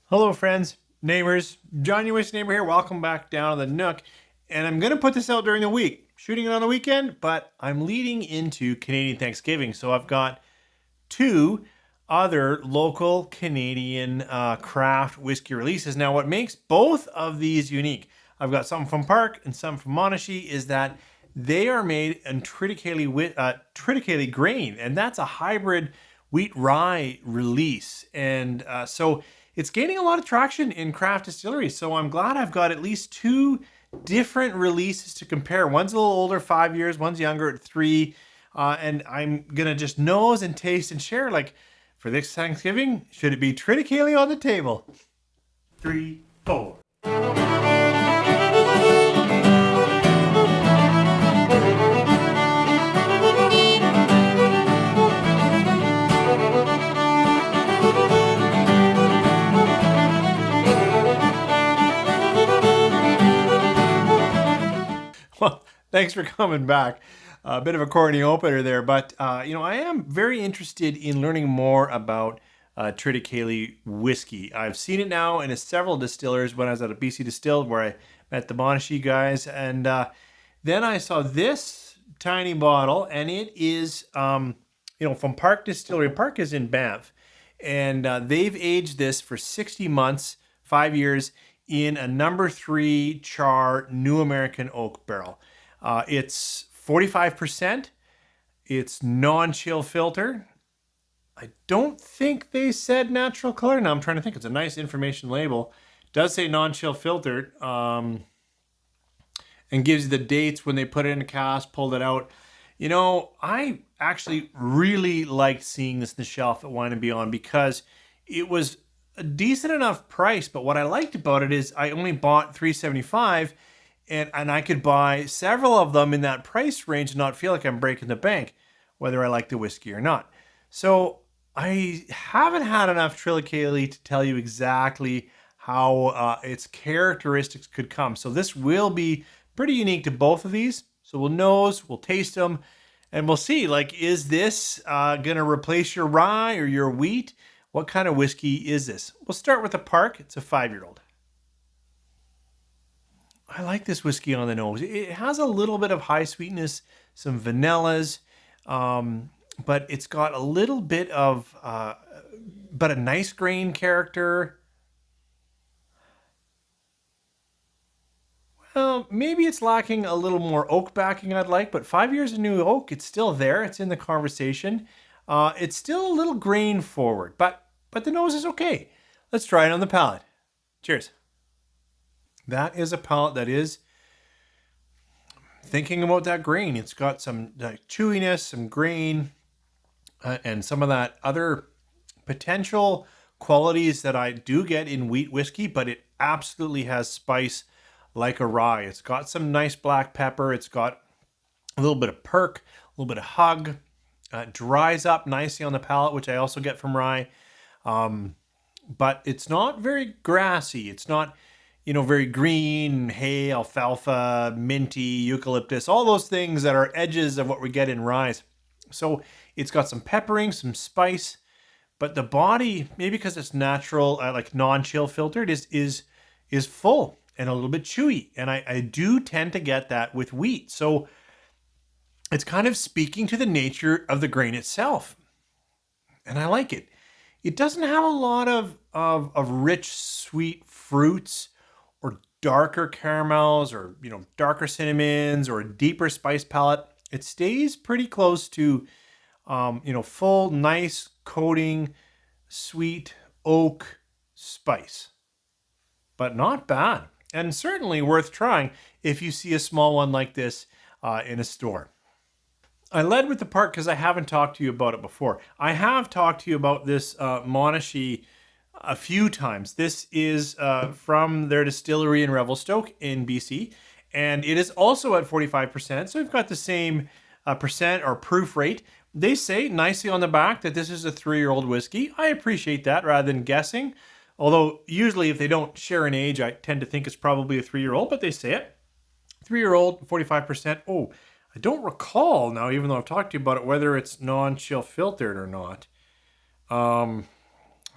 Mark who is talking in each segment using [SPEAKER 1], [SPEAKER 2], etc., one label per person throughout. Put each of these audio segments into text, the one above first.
[SPEAKER 1] Hello, friends, neighbors. John, your Whisky neighbor here. Welcome back down to the Nook. And I'm going to put this out during the week, shooting it on the weekend, but I'm leading into Canadian Thanksgiving. So I've got two other local Canadian craft whiskey releases. Now, what makes both of these unique, I've got some from Park and some from Monashee, is that they are made in Triticale grain, and that's a hybrid wheat rye release. And so it's gaining a lot of traction in craft distilleries. So I'm glad I've got at least two different releases to compare. One's a little older, 5 years, one's younger at 3. And I'm gonna just nose and taste and share. Like for this Thanksgiving, should it be Triticale on the table? 3, 4. Well, thanks for coming back. A bit of a corny opener there, but I am very interested in learning more about Triticale whiskey. I've seen it now in several distillers when I was at a BC Distilled where I met the Monashee guys, and then I saw this tiny bottle, and it is from Park Distillery. Park is in Banff, and they've aged this for 60 months, 5 years in a number 3 char New American oak barrel. It's 45%. It's non-chill filter. I don't think they said natural color. Now I'm trying to think. It's a nice information label. It does say non-chill filtered, and gives you the dates when they put it in a cask, pulled it out. I actually really liked seeing this in the shelf at Wine and Beyond because it was a decent enough price. But what I liked about it is I only bought $3.75, and I could buy several of them in that price range and not feel like I'm breaking the bank, whether I like the whiskey or not. So I haven't had enough Triticale to tell you exactly how its characteristics could come. So this will be pretty unique to both of these. So we'll nose, we'll taste them, and we'll see, like, is this going to replace your rye or your wheat? What kind of whiskey is this? We'll start with the Park. It's a 5-year-old. I like this whiskey on the nose. It has a little bit of high sweetness, some vanillas, but it's got a little bit of, but a nice grain character. Well, maybe it's lacking a little more oak backing I'd like, but 5 years of new oak, it's still there. It's in the conversation. It's still a little grain forward, but the nose is okay. Let's try it on the palate. Cheers. That is a palate that is thinking about that grain. It's got some chewiness, some grain, and some of that other potential qualities that I do get in wheat whiskey, but it absolutely has spice like a rye. It's got some nice black pepper. It's got a little bit of perk, a little bit of hug. Dries up nicely on the palate, which I also get from rye. But it's not very grassy. It's not, very green, hay, alfalfa, minty, eucalyptus, all those things that are edges of what we get in rye. So it's got some peppering, some spice, but the body, maybe because it's natural, like non-chill filtered, is full and a little bit chewy. And I do tend to get that with wheat. So it's kind of speaking to the nature of the grain itself. And I like it. It doesn't have a lot of rich, sweet fruits or darker caramels or, darker cinnamons or a deeper spice palette. It stays pretty close to, full, nice coating, sweet oak spice. But not bad. And certainly worth trying if you see a small one like this in a store. I led with the Park because I haven't talked to you about it before. I have talked to you about this Monashee a few times. This is from their distillery in Revelstoke in BC, and it is also at 45%. So we've got the same percent or proof rate. They say nicely on the back that this is a 3-year-old whiskey. I appreciate that rather than guessing. Although usually if they don't share an age, I tend to think it's probably a 3-year-old, but they say it. 3-year-old, 45%. Oh, I don't recall now, even though I've talked to you about it, whether it's non-chill filtered or not.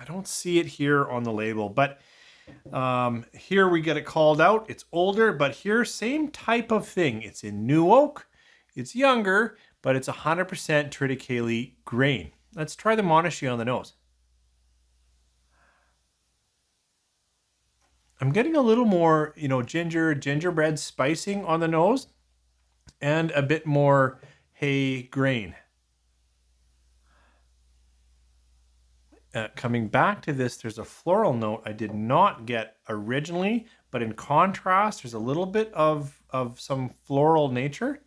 [SPEAKER 1] I don't see it here on the label, but here we get it called out. It's older, but here, same type of thing. It's in new oak. It's younger, but it's 100% Triticale grain. Let's try the Monashee on the nose. I'm getting a little more, gingerbread spicing on the nose and a bit more hay grain. Coming back to this, there's a floral note I did not get originally, but in contrast, there's a little bit of some floral nature.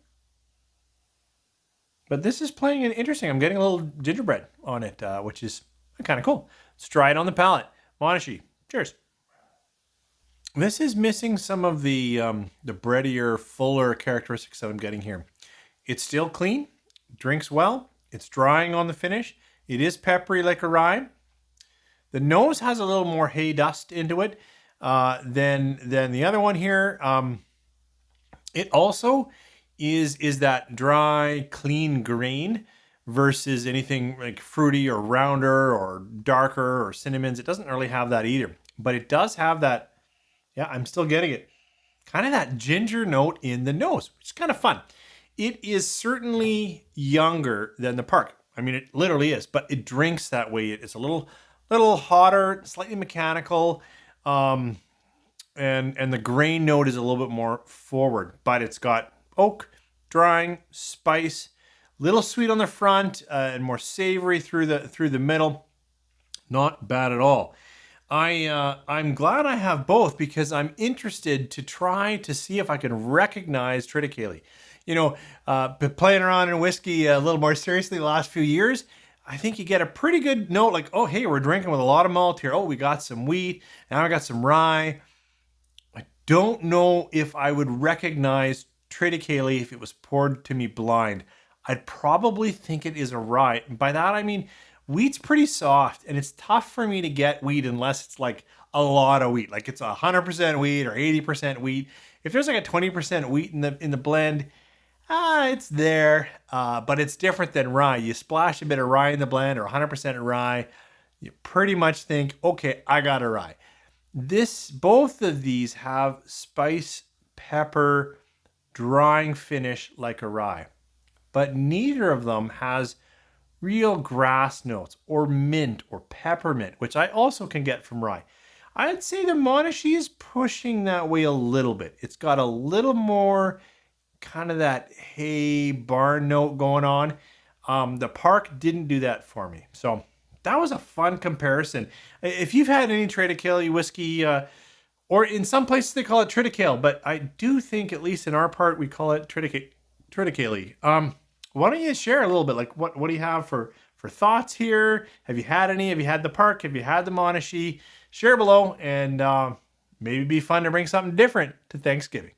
[SPEAKER 1] But this is playing an interesting. I'm getting a little gingerbread on it, which is kind of cool. Let's try it on the palate. Monashee. Cheers. This is missing some of the breadier, fuller characteristics that I'm getting here. It's still clean, drinks well. It's drying on the finish. It is peppery like a rye. The nose has a little more hay dust into it than the other one here. It also is that dry, clean grain versus anything like fruity or rounder or darker or cinnamons. It doesn't really have that either, but it does have that. Yeah, I'm still getting it. Kind of that ginger note in the nose, which is kind of fun. It is certainly younger than the Park. I mean, it literally is, but it drinks that way. It's a little hotter, slightly mechanical, and the grain note is a little bit more forward, but it's got oak, drying, spice, little sweet on the front, and more savory through the middle. Not bad at all. I'm glad I have both because I'm interested to try to see if I can recognize Triticale. Been playing around in whiskey a little more seriously the last few years. I think you get a pretty good note like, oh, hey, we're drinking with a lot of malt here. Oh, we got some wheat. Now I got some rye. I don't know if I would recognize Triticale if it was poured to me blind. I'd probably think it is a rye. By that, I mean, wheat's pretty soft and it's tough for me to get wheat unless it's like a lot of wheat. Like it's 100% wheat or 80% wheat. If there's like a 20% wheat in the blend, it's there, but it's different than rye. You splash a bit of rye in the blend or 100% rye, you pretty much think, okay, I got a rye. Both of these have spice, pepper, drying finish like a rye, but neither of them has real grass notes or mint or peppermint, which I also can get from rye. I'd say the Monashee is pushing that way a little bit. It's got a little more kind of that hay barn note going on. The Park didn't do that for me. So that was a fun comparison. If you've had any Triticale whiskey, or in some places they call it Triticale, but I do think at least in our part we call it Triticale. Why don't you share a little bit? Like what do you have for thoughts here? Have you had any? Have you had the Park? Have you had the Monashee? Share below and maybe be fun to bring something different to Thanksgiving.